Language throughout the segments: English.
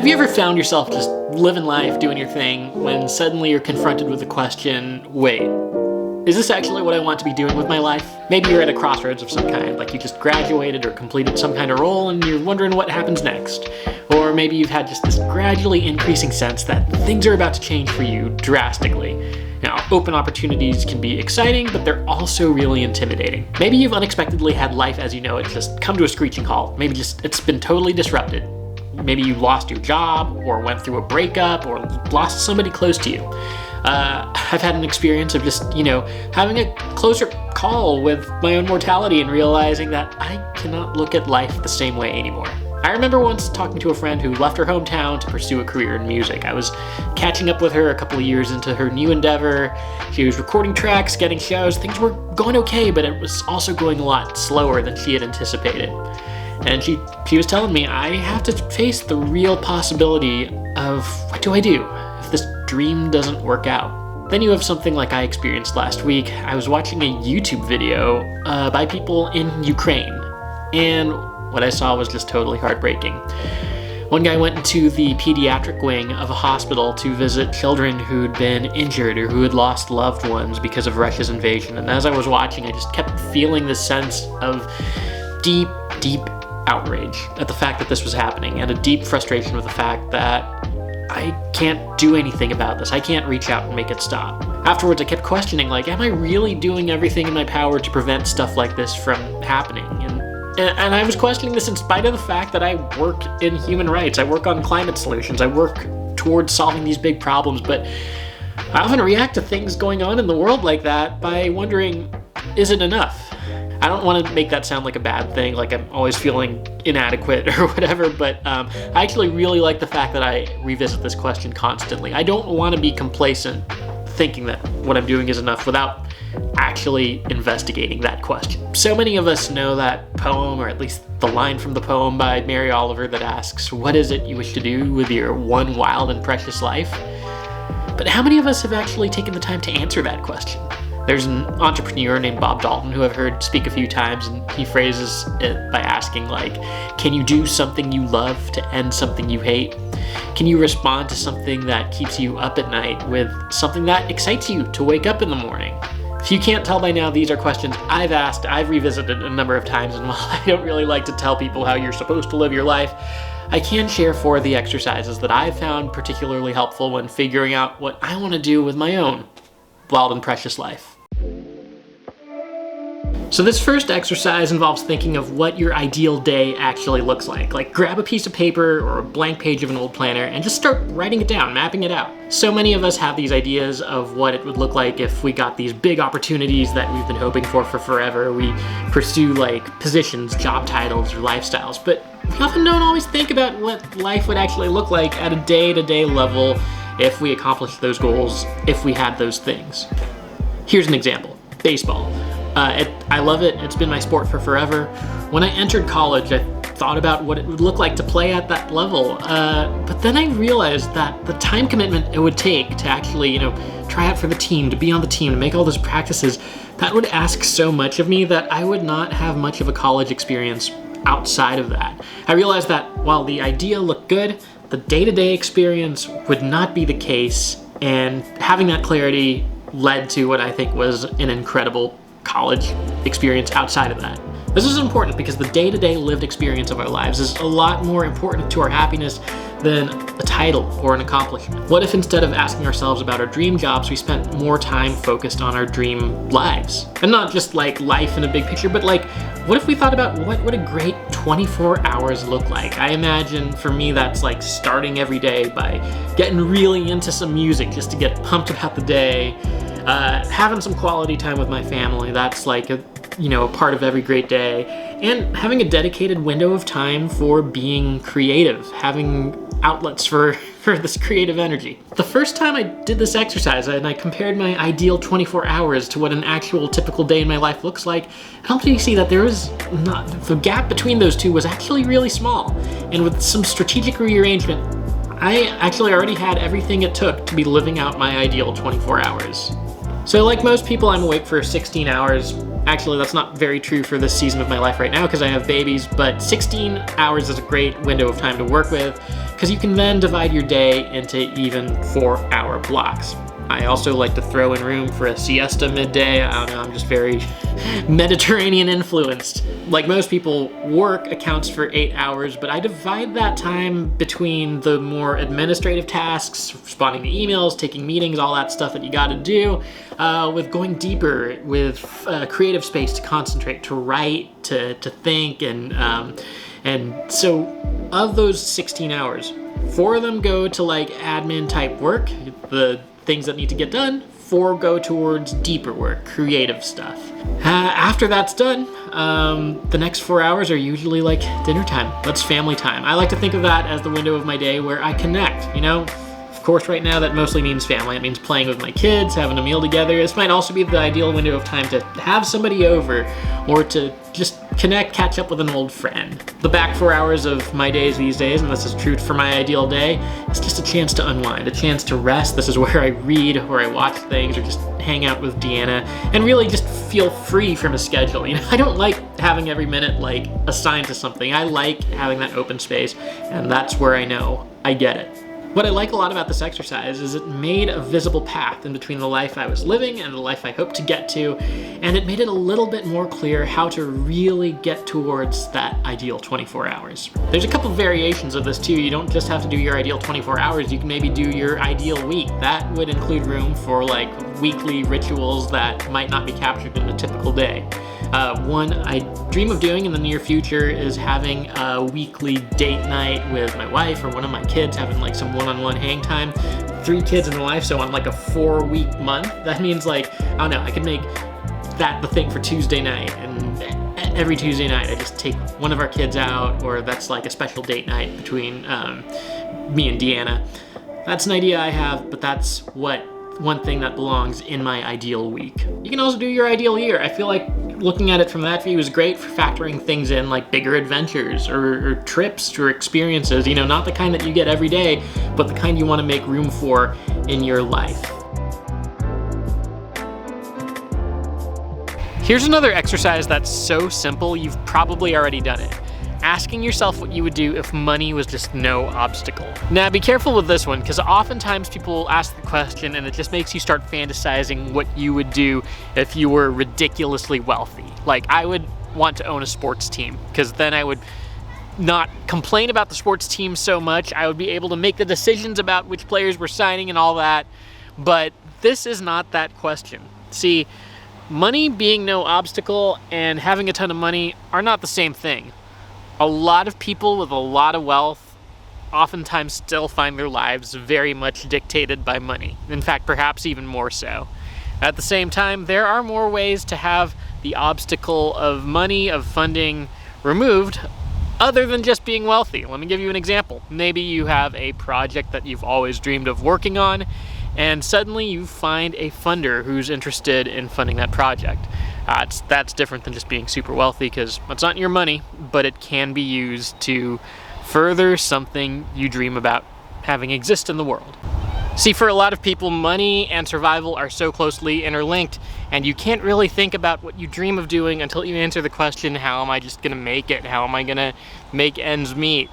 Have you ever found yourself just living life, doing your thing, when suddenly you're confronted with the question, wait, is this actually what I want to be doing with my life? Maybe you're at a crossroads of some kind, like you just graduated or completed some kind of role and you're wondering what happens next. Or maybe you've had just this gradually increasing sense that things are about to change for you drastically. Now, open opportunities can be exciting, but they're also really intimidating. Maybe you've unexpectedly had life as you know it just come to a screeching halt. Maybe just it's been totally disrupted. Maybe you lost your job, or went through a breakup, or lost somebody close to you. I've had an experience of just, having a closer call with my own mortality and realizing that I cannot look at life the same way anymore. I remember once talking to a friend who left her hometown to pursue a career in music. I was catching up with her a couple of years into her new endeavor. She was recording tracks, getting shows. Things were going okay, but it was also going a lot slower than she had anticipated. And she was telling me, I have to face the real possibility of what do I do if this dream doesn't work out? Then you have something like I experienced last week. I was watching a YouTube video by people in Ukraine, and what I saw was just totally heartbreaking. One guy went into the pediatric wing of a hospital to visit children who'd been injured or who had lost loved ones because of Russia's invasion. And as I was watching, I just kept feeling this sense of deep outrage at the fact that this was happening, and a deep frustration with the fact that I can't do anything about this. I can't reach out and make it stop. Afterwards, I kept questioning, am I really doing everything in my power to prevent stuff like this from happening? And I was questioning this in spite of the fact that I work in human rights. I work on climate solutions. I work towards solving these big problems, but I often react to things going on in the world like that by wondering, is it enough? I don't want to make that sound like a bad thing, like I'm always feeling inadequate or whatever, but I actually really like the fact that I revisit this question constantly. I don't want to be complacent thinking that what I'm doing is enough without actually investigating that question. So many of us know that poem, or at least the line from the poem by Mary Oliver that asks, what is it you wish to do with your one wild and precious life? But how many of us have actually taken the time to answer that question? There's an entrepreneur named Bob Dalton who I've heard speak a few times, and he phrases it by asking, can you do something you love to end something you hate? Can you respond to something that keeps you up at night with something that excites you to wake up in the morning? If you can't tell by now, these are questions I've asked, I've revisited a number of times, and while I don't really like to tell people how you're supposed to live your life, I can share 4 of the exercises that I've found particularly helpful when figuring out what I want to do with my own wild and precious life. So this first exercise involves thinking of what your ideal day actually looks like. Grab a piece of paper or a blank page of an old planner and just start writing it down, mapping it out. So many of us have these ideas of what it would look like if we got these big opportunities that we've been hoping for forever. We pursue positions, job titles, or lifestyles, but we often don't always think about what life would actually look like at a day-to-day level if we accomplished those goals, if we had those things. Here's an example: baseball. I love it. It's been my sport for forever. When I entered college, I thought about what it would look like to play at that level. But then I realized that the time commitment it would take to actually, try out for the team, to be on the team, to make all those practices, that would ask so much of me that I would not have much of a college experience outside of that. I realized that while the idea looked good, the day-to-day experience would not be the case, and having that clarity led to what I think was an incredible college experience outside of that. This is important because the day-to-day lived experience of our lives is a lot more important to our happiness than a title or an accomplishment. What if instead of asking ourselves about our dream jobs, we spent more time focused on our dream lives? And not just life in a big picture, but what if we thought about what would a great 24 hours look like? I imagine for me that's starting every day by getting really into some music just to get pumped about the day. Having some quality time with my family, that's a part of every great day, and having a dedicated window of time for being creative, having outlets for this creative energy. The first time I did this exercise and I compared my ideal 24 hours to what an actual typical day in my life looks like, it helped me see that the gap between those two was actually really small, and with some strategic rearrangement, I actually already had everything it took to be living out my ideal 24 hours. So like most people, I'm awake for 16 hours. Actually, that's not very true for this season of my life right now because I have babies, but 16 hours is a great window of time to work with, because you can then divide your day into even 4-hour blocks. I also like to throw in room for a siesta midday. I don't know, I'm just very Mediterranean influenced. Like most people, work accounts for 8 hours, but I divide that time between the more administrative tasks, responding to emails, taking meetings, all that stuff that you gotta do, with going deeper, with creative space to concentrate, to write, to think, and so of those 16 hours, 4 of them go to like admin type work, the things that need to get done, 4 go towards deeper work, creative stuff. After that's done, the next 4 hours are usually like dinner time. That's family time. I like to think of that as the window of my day where I connect, you know? Of course, right now that mostly means family. It means playing with my kids, having a meal together. This might also be the ideal window of time to have somebody over or to just connect, catch up with an old friend. The back 4 hours of my days these days, and this is true for my ideal day, it's just a chance to unwind, a chance to rest. This is where I read or I watch things or just hang out with Deanna and really just feel free from a schedule. You know, I don't like having every minute like assigned to something. I like having that open space, and that's where I know I get it. What I like a lot about this exercise is it made a visible path in between the life I was living and the life I hope to get to, and it made it a little bit more clear how to really get towards that ideal 24 hours. There's a couple variations of this too. You don't just have to do your ideal 24 hours, you can maybe do your ideal week. That would include room for like weekly rituals that might not be captured in a typical day. One I dream of doing in the near future is having a weekly date night with my wife or one of my kids, having like some one-on-one hang time. 3 kids and a wife, so on like a 4-week month, that means like, I don't know, I could make that the thing for Tuesday night, and every Tuesday night I just take one of our kids out, or that's like a special date night between me and Deanna. That's an idea I have, but that's one thing that belongs in my ideal week. You can also do your ideal year. I feel like looking at it from that view is great for factoring things in like bigger adventures or trips or experiences, you know, not the kind that you get every day, but the kind you want to make room for in your life. Here's another exercise that's so simple, you've probably already done it. Asking yourself what you would do if money was just no obstacle. Now be careful with this one, because oftentimes people ask the question and it just makes you start fantasizing what you would do if you were ridiculously wealthy. Like, I would want to own a sports team, because then I would not complain about the sports team so much. I would be able to make the decisions about which players were signing and all that. But this is not that question. See, money being no obstacle and having a ton of money are not the same thing. A lot of people with a lot of wealth oftentimes still find their lives very much dictated by money. In fact, perhaps even more so. At the same time, there are more ways to have the obstacle of money, of funding removed, other than just being wealthy. Let me give you an example. Maybe you have a project that you've always dreamed of working on, and suddenly you find a funder who's interested in funding that project. That's different than just being super wealthy, because it's not your money, but it can be used to further something you dream about having exist in the world. See, for a lot of people, money and survival are so closely interlinked, and you can't really think about what you dream of doing until you answer the question, how am I just gonna make it? How am I gonna make ends meet?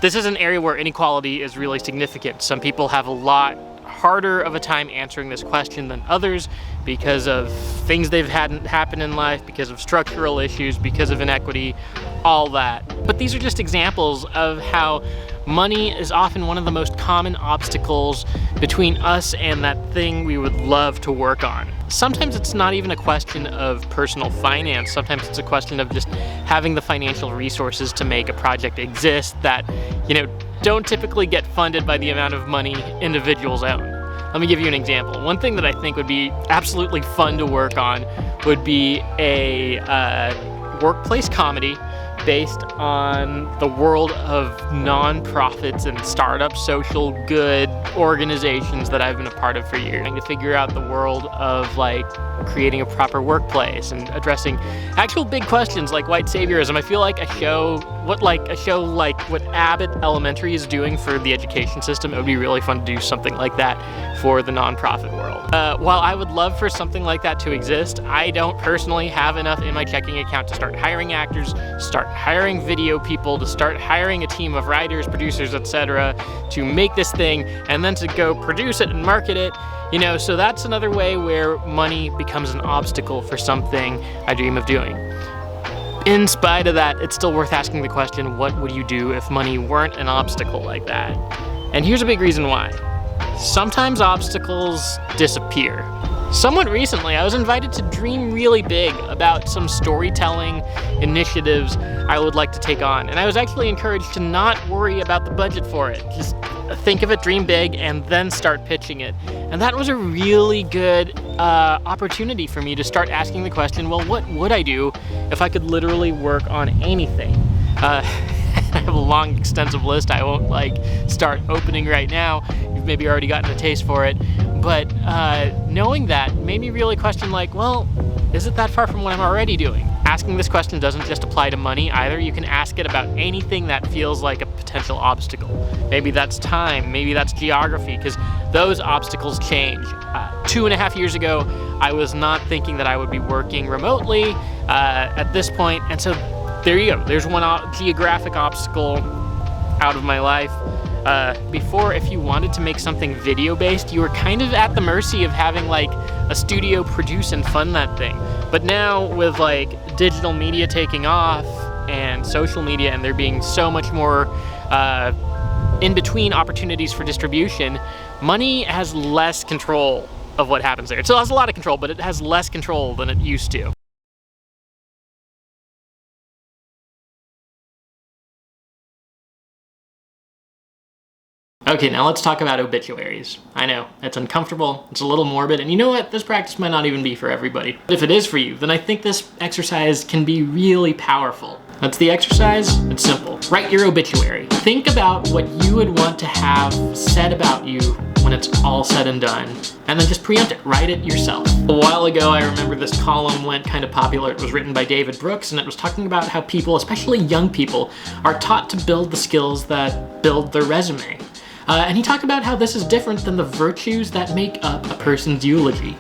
This is an area where inequality is really significant. Some people have a lot harder of a time answering this question than others because of things they've had happen in life, because of structural issues, because of inequity, all that. But these are just examples of how money is often one of the most common obstacles between us and that thing we would love to work on. Sometimes it's not even a question of personal finance. Sometimes it's a question of just having the financial resources to make a project exist that, you know, don't typically get funded by the amount of money individuals own. Let me give you an example. One thing that I think would be absolutely fun to work on would be a workplace comedy based on the world of nonprofits and startup social good organizations that I've been a part of for years. Trying to figure out the world of like creating a proper workplace and addressing actual big questions like white saviorism. I feel like a show like what Abbott Elementary is doing for the education system, it would be really fun to do something like that for the nonprofit world. While I would love for something like that to exist, I don't personally have enough in my checking account to start hiring actors, start hiring video people, to start hiring a team of writers, producers, etc. to make this thing, and then to go produce it and market it. You know, so that's another way where money becomes an obstacle for something I dream of doing. In spite of that, it's still worth asking the question, what would you do if money weren't an obstacle like that? And here's a big reason why. Sometimes obstacles disappear. Somewhat recently, I was invited to dream really big about some storytelling initiatives I would like to take on. And I was actually encouraged to not worry about the budget for it. Just think of it, dream big, and then start pitching it. And that was a really good opportunity for me to start asking the question, well, what would I do if I could literally work on anything? I have a long, extensive list I won't start opening right now. You've maybe already gotten a taste for it. But knowing that made me really question, well, is it that far from what I'm already doing? Asking this question doesn't just apply to money either. You can ask it about anything that feels like a potential obstacle. Maybe that's time, maybe that's geography, because those obstacles change. 2.5 years ago, I was not thinking that I would be working remotely at this point, and so there you go. There's one geographic obstacle out of my life. Before, if you wanted to make something video-based, you were kind of at the mercy of having a studio produce and fund that thing. But now with digital media taking off and social media, and there being so much more in-between opportunities for distribution, money has less control of what happens there. It still has a lot of control, but it has less control than it used to. Okay, now let's talk about obituaries. I know, it's uncomfortable, it's a little morbid, and you know what? This practice might not even be for everybody. But if it is for you, then I think this exercise can be really powerful. That's the exercise. It's simple. Write your obituary. Think about what you would want to have said about you when it's all said and done, and then just preempt it. Write it yourself. A while ago, I remember this column went kind of popular. It was written by David Brooks, and it was talking about how people, especially young people, are taught to build the skills that build their resume. And he talked about how this is different than the virtues that make up a person's eulogy.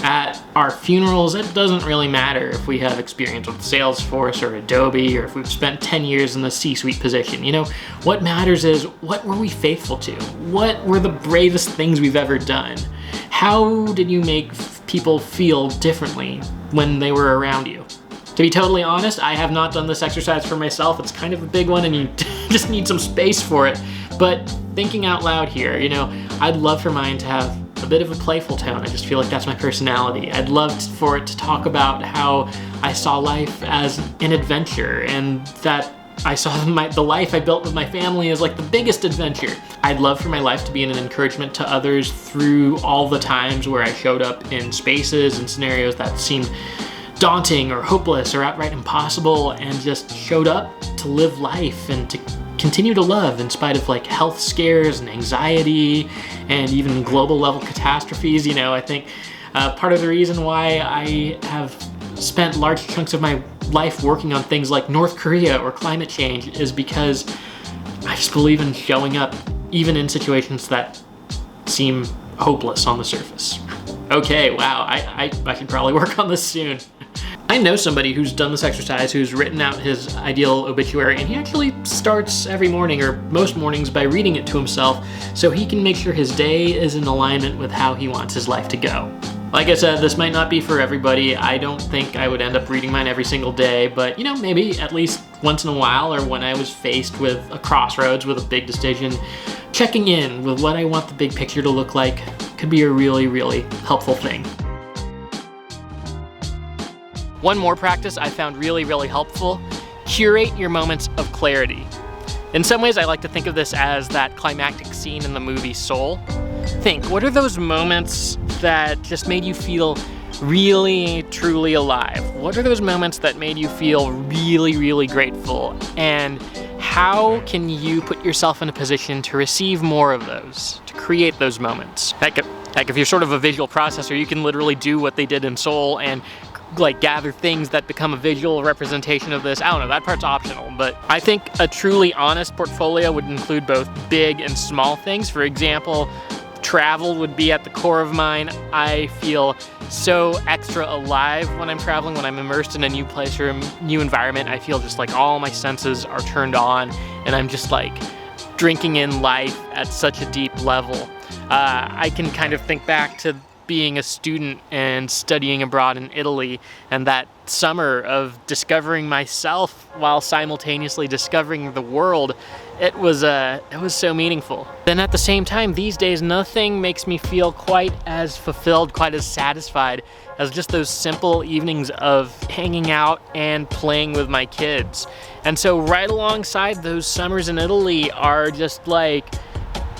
At our funerals, it doesn't really matter if we have experience with Salesforce or Adobe, or if we've spent 10 years in the C-suite position. You know, what matters is, what were we faithful to? What were the bravest things we've ever done? How did you make people feel differently when they were around you? To be totally honest, I have not done this exercise for myself. It's kind of a big one and you just need some space for it. But thinking out loud here, you know, I'd love for mine to have a bit of a playful tone. I just feel like that's my personality. I'd love for it to talk about how I saw life as an adventure, and that I saw the life I built with my family as the biggest adventure. I'd love for my life to be an encouragement to others through all the times where I showed up in spaces and scenarios that seemed daunting or hopeless or outright impossible, and just showed up to live life and to continue to love in spite of health scares and anxiety and even global level catastrophes. You know, I think part of the reason why I have spent large chunks of my life working on things like North Korea or climate change is because I just believe in showing up even in situations that seem hopeless on the surface. Okay, wow, I should probably work on this soon. I know somebody who's done this exercise, who's written out his ideal obituary, and he actually starts every morning, or most mornings, by reading it to himself so he can make sure his day is in alignment with how he wants his life to go. Like I said, this might not be for everybody. I don't think I would end up reading mine every single day, but maybe at least once in a while, or when I was faced with a crossroads with a big decision, checking in with what I want the big picture to look like could be a really, really helpful thing. One more practice I found really, really helpful: curate your moments of clarity. In some ways, I like to think of this as that climactic scene in the movie Soul. Think, what are those moments that just made you feel really, truly alive? What are those moments that made you feel really, really grateful? And how can you put yourself in a position to receive more of those, to create those moments? Heck, if you're sort of a visual processor, you can literally do what they did in Soul and gather things that become a visual representation of this. I don't know, that part's optional, but I think a truly honest portfolio would include both big and small things. For example, travel would be at the core of mine. I feel so extra alive when I'm traveling, when I'm immersed in a new place or a new environment. I feel just like all my senses are turned on, and I'm just like drinking in life at such a deep level. I can kind of think back to being a student and studying abroad in Italy, and that summer of discovering myself while simultaneously discovering the world. It was so meaningful. Then at the same time, these days, nothing makes me feel quite as fulfilled, quite as satisfied as just those simple evenings of hanging out and playing with my kids. And so right alongside those summers in Italy are just like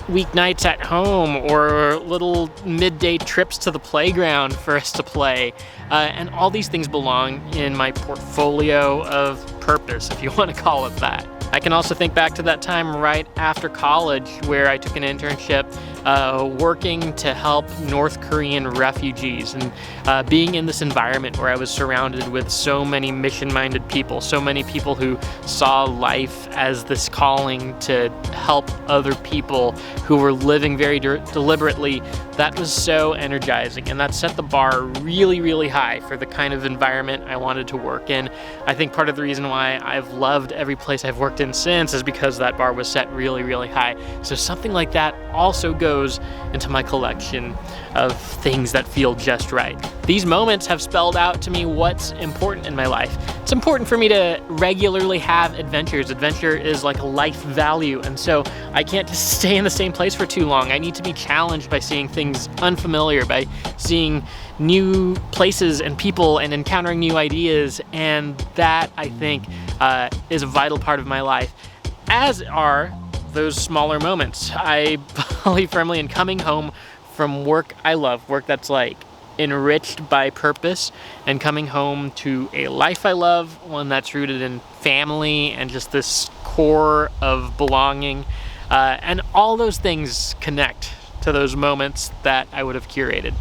weeknights at home or little midday trips to the playground for us to play. And all these things belong in my portfolio of purpose, if you want to call it that. I can also think back to that time right after college where I took an internship working to help North Korean refugees, and being in this environment where I was surrounded with so many mission-minded people, so many people who saw life as this calling to help other people who were living very deliberately. That was so energizing, and that set the bar really, really high for the kind of environment I wanted to work in. I think part of the reason why I've loved every place I've worked in since is because that bar was set really, really high. So something like that also goes into my collection of things that feel just right. These moments have spelled out to me what's important in my life. It's important for me to regularly have adventures. Adventure is like a life value, and so I can't just stay in the same place for too long. I need to be challenged by seeing things unfamiliar, by seeing new places and people and encountering new ideas, and that, I think, is a vital part of my life, as are those smaller moments. I believe firmly in coming home from work I love, work that's like enriched by purpose, and coming home to a life I love, one that's rooted in family and just this core of belonging, and all those things connect to those moments that I would have curated.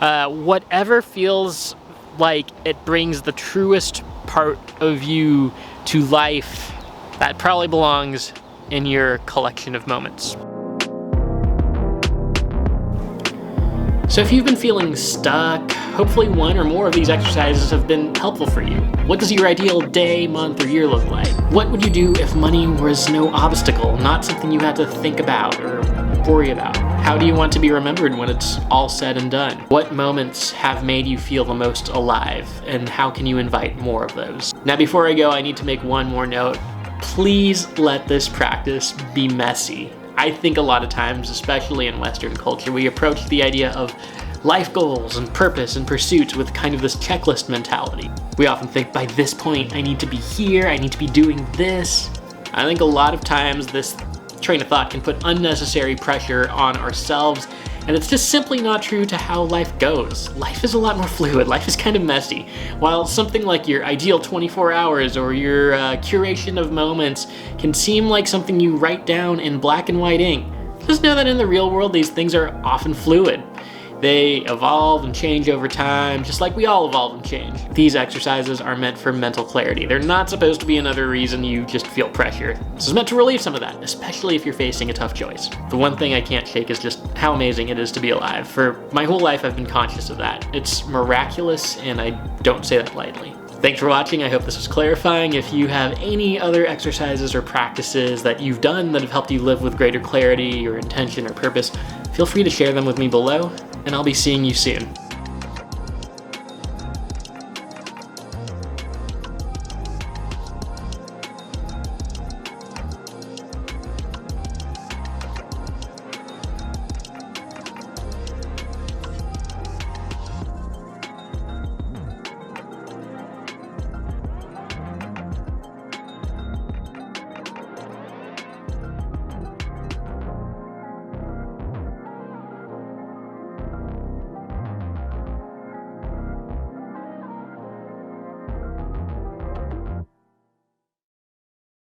Whatever feels like it brings the truest part of you to life, that probably belongs in your collection of moments. So if you've been feeling stuck, hopefully one or more of these exercises have been helpful for you. What does your ideal day, month, or year look like? What would you do if money was no obstacle, not something you had to think about or worry about? How do you want to be remembered when it's all said and done? What moments have made you feel the most alive, and how can you invite more of those? Now, before I go, I need to make one more note. Please let this practice be messy. I think a lot of times, especially in Western culture, we approach the idea of life goals and purpose and pursuits with kind of this checklist mentality. We often think, by this point, I need to be here, I need to be doing this. I think a lot of times this train of thought can put unnecessary pressure on ourselves, and it's just simply not true to how life goes. Life is a lot more fluid, life is kind of messy. While something like your ideal 24 hours or your curation of moments can seem like something you write down in black and white ink, just know that in the real world these things are often fluid. They evolve and change over time, just like we all evolve and change. These exercises are meant for mental clarity. They're not supposed to be another reason you just feel pressure. This is meant to relieve some of that, especially if you're facing a tough choice. The one thing I can't shake is just how amazing it is to be alive. For my whole life, I've been conscious of that. It's miraculous, and I don't say that lightly. Thanks for watching. I hope this was clarifying. If you have any other exercises or practices that you've done that have helped you live with greater clarity or intention or purpose, feel free to share them with me below, and I'll be seeing you soon.